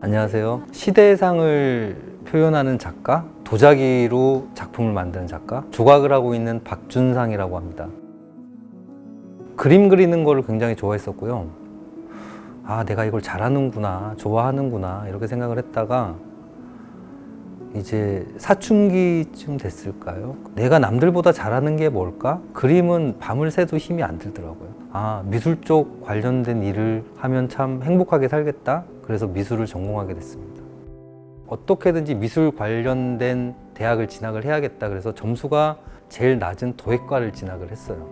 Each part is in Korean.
안녕하세요. 시대상을 표현하는 작가, 도자기로 작품을 만드는 작가, 조각을 하고 있는 박준상이라고 합니다. 그림 그리는 거를 굉장히 좋아했었고요. 아, 내가 이걸 잘하는구나, 좋아하는구나 이렇게 생각을 했다가 이제 사춘기쯤 됐을까요? 내가 남들보다 잘하는 게 뭘까? 그림은 밤을 새도 힘이 안 들더라고요. 아, 미술 쪽 관련된 일을 하면 참 행복하게 살겠다. 그래서 미술을 전공하게 됐습니다. 어떻게든지 미술 관련된 대학을 진학을 해야겠다. 그래서 점수가 제일 낮은 도예과를 진학을 했어요.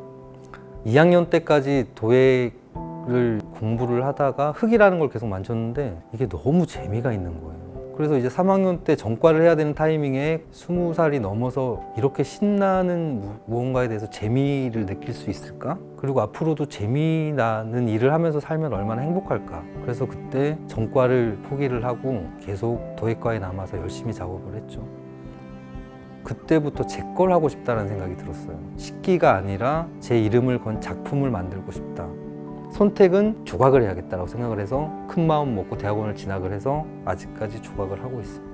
2학년 때까지 도예를 공부를 하다가 흙이라는 걸 계속 만졌는데 이게 너무 재미가 있는 거예요. 그래서 이제 3학년 때 전과를 해야 되는 타이밍에 20살이 넘어서 이렇게 신나는 무언가에 대해서 재미를 느낄 수 있을까? 그리고 앞으로도 재미나는 일을 하면서 살면 얼마나 행복할까? 그래서 그때 전과를 포기를 하고 계속 도예과에 남아서 열심히 작업을 했죠. 그때부터 제 걸 하고 싶다는 생각이 들었어요. 식기가 아니라 제 이름을 건 작품을 만들고 싶다. 선택은 조각을 해야겠다고 생각을 해서 큰 마음 먹고 대학원을 진학을 해서 아직까지 조각을 하고 있습니다.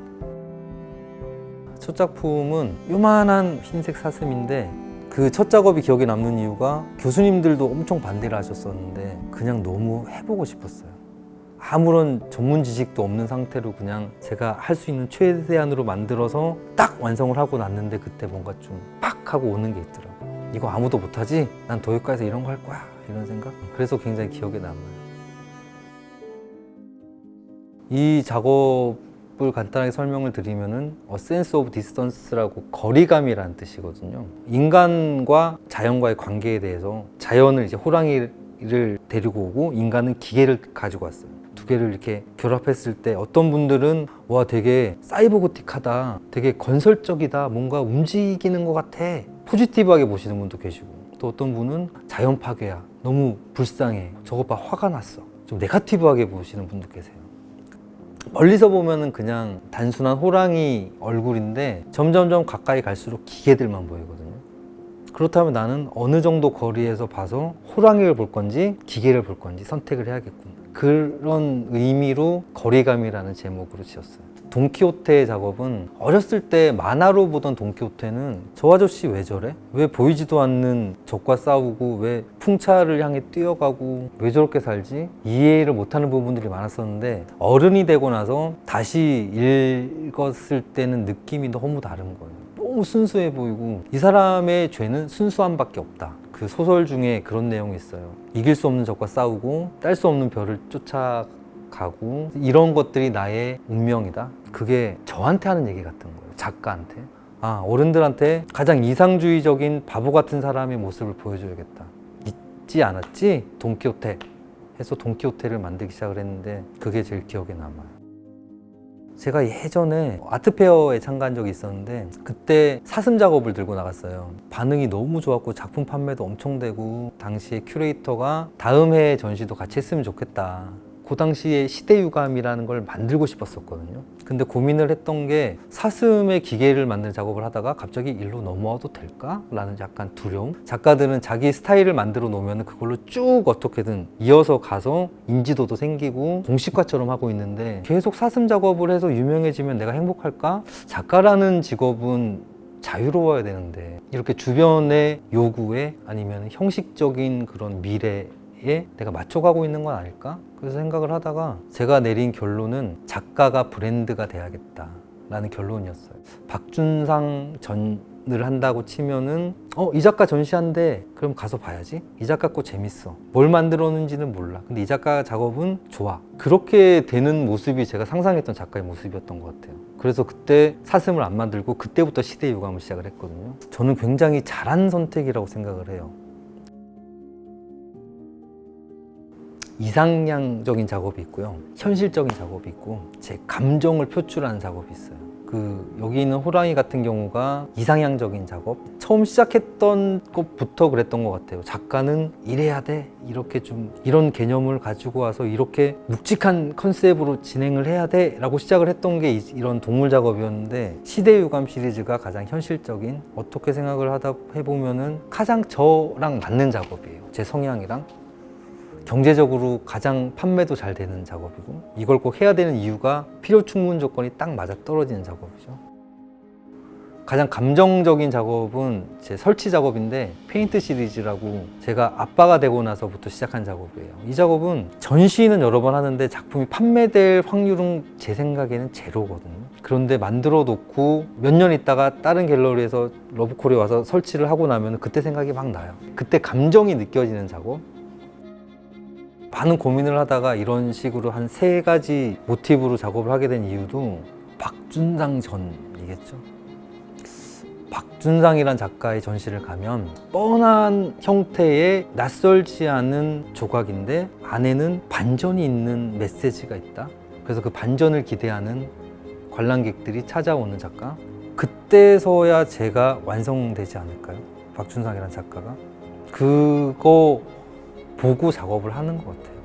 첫 작품은 요만한 흰색 사슴인데 그 첫 작업이 기억에 남는 이유가 교수님들도 엄청 반대를 하셨었는데 그냥 너무 해보고 싶었어요. 아무런 전문 지식도 없는 상태로 그냥 제가 할 수 있는 최대한으로 만들어서 딱 완성을 하고 났는데 그때 뭔가 좀 팍 하고 오는 게 있더라고요. 이거 아무도 못하지? 난 도예과에서 이런 거 할 거야. 이런 생각? 그래서 굉장히 기억에 남아요. 이 작업을 간단하게 설명을 드리면은 A sense of distance라고 거리감이라는 뜻이거든요. 인간과 자연과의 관계에 대해서 자연을 이제 호랑이를 데리고 오고 인간은 기계를 가지고 왔어요. 두 개를 이렇게 결합했을 때 어떤 분들은 와 되게 사이버고틱하다, 되게 건설적이다, 뭔가 움직이는 것 같아 포지티브하게 보시는 분도 계시고 또 어떤 분은 자연 파괴야, 너무 불쌍해, 저것 봐 화가 났어, 좀 네거티브하게 보시는 분도 계세요. 멀리서 보면은 그냥 단순한 호랑이 얼굴인데 점점점 가까이 갈수록 기계들만 보이거든요. 그렇다면 나는 어느 정도 거리에서 봐서 호랑이를 볼 건지 기계를 볼 건지 선택을 해야겠군. 그런 의미로 거리감이라는 제목으로 지었어요. 돈키호테 작업은 어렸을 때 만화로 보던 돈키호테는 저 아저씨 왜 저래? 왜 보이지도 않는 적과 싸우고 왜 풍차를 향해 뛰어가고 왜 저렇게 살지? 이해를 못하는 부분들이 많았었는데 어른이 되고 나서 다시 읽었을 때는 느낌이 너무 다른 거예요. 너무 순수해 보이고 이 사람의 죄는 순수함밖에 없다. 그 소설 중에 그런 내용이 있어요. 이길 수 없는 적과 싸우고 딸 수 없는 별을 쫓아가고 이런 것들이 나의 운명이다. 그게 저한테 하는 얘기 같은 거예요. 작가한테. 아, 어른들한테 가장 이상주의적인 바보 같은 사람의 모습을 보여줘야겠다. 잊지 않았지? 돈키호테 해서 돈키호테를 만들기 시작을 했는데 그게 제일 기억에 남아요. 제가 예전에 아트페어에 참가한 적이 있었는데 그때 사슴 작업을 들고 나갔어요. 반응이 너무 좋았고 작품 판매도 엄청 되고 당시에 큐레이터가 다음 해 전시도 같이 했으면 좋겠다. 그 당시에 시대유감이라는 걸 만들고 싶었었거든요. 근데 고민을 했던 게 사슴의 기계를 만드는 작업을 하다가 갑자기 일로 넘어와도 될까? 라는 약간 두려움. 작가들은 자기 스타일을 만들어 놓으면 그걸로 쭉 어떻게든 이어서 가서 인지도도 생기고 공식화처럼 하고 있는데 계속 사슴 작업을 해서 유명해지면 내가 행복할까? 작가라는 직업은 자유로워야 되는데 이렇게 주변의 요구에 아니면 형식적인 그런 미래에 내가 맞춰가고 있는 건 아닐까? 그래서 생각을 하다가 제가 내린 결론은 작가가 브랜드가 돼야겠다 라는 결론이었어요. 박준상 전을 한다고 치면은 이 작가 전시한대. 그럼 가서 봐야지. 이 작가 거 재밌어. 뭘 만들었는지는 몰라. 근데 이 작가 작업은 좋아. 그렇게 되는 모습이 제가 상상했던 작가의 모습이었던 것 같아요. 그래서 그때 사슴을 안 만들고 그때부터 시대 유감을 시작을 했거든요. 저는 굉장히 잘한 선택이라고 생각을 해요. 이상향적인 작업이 있고요, 현실적인 작업이 있고 제 감정을 표출하는 작업이 있어요. 여기 있는 호랑이 같은 경우가 이상향적인 작업, 처음 시작했던 것부터 그랬던 것 같아요. 작가는 이래야 돼, 이렇게 좀 이런 개념을 가지고 와서 이렇게 묵직한 컨셉으로 진행을 해야 돼 라고 시작을 했던 게 이런 동물 작업이었는데 시대유감 시리즈가 가장 현실적인, 어떻게 생각을 하다 해보면은 가장 저랑 맞는 작업이에요. 제 성향이랑 경제적으로 가장 판매도 잘 되는 작업이고 이걸 꼭 해야 되는 이유가 필요 충분 조건이 딱 맞아 떨어지는 작업이죠. 가장 감정적인 작업은 제 설치 작업인데 페인트 시리즈라고 제가 아빠가 되고 나서부터 시작한 작업이에요. 이 작업은 전시는 여러 번 하는데 작품이 판매될 확률은 제 생각에는 제로거든요. 그런데 만들어 놓고 몇 년 있다가 다른 갤러리에서 러브콜에 와서 설치를 하고 나면 그때 생각이 막 나요. 그때 감정이 느껴지는 작업. 많은 고민을 하다가 이런 식으로 한 3가지 모티브로 작업을 하게 된 이유도 박준상 전이겠죠. 박준상이란 작가의 전시를 가면 뻔한 형태의 낯설지 않은 조각인데 안에는 반전이 있는 메시지가 있다. 그래서 그 반전을 기대하는 관람객들이 찾아오는 작가. 그때서야 제가 완성되지 않을까요? 박준상이란 작가가. 그거 보고 작업을 하는 것 같아요.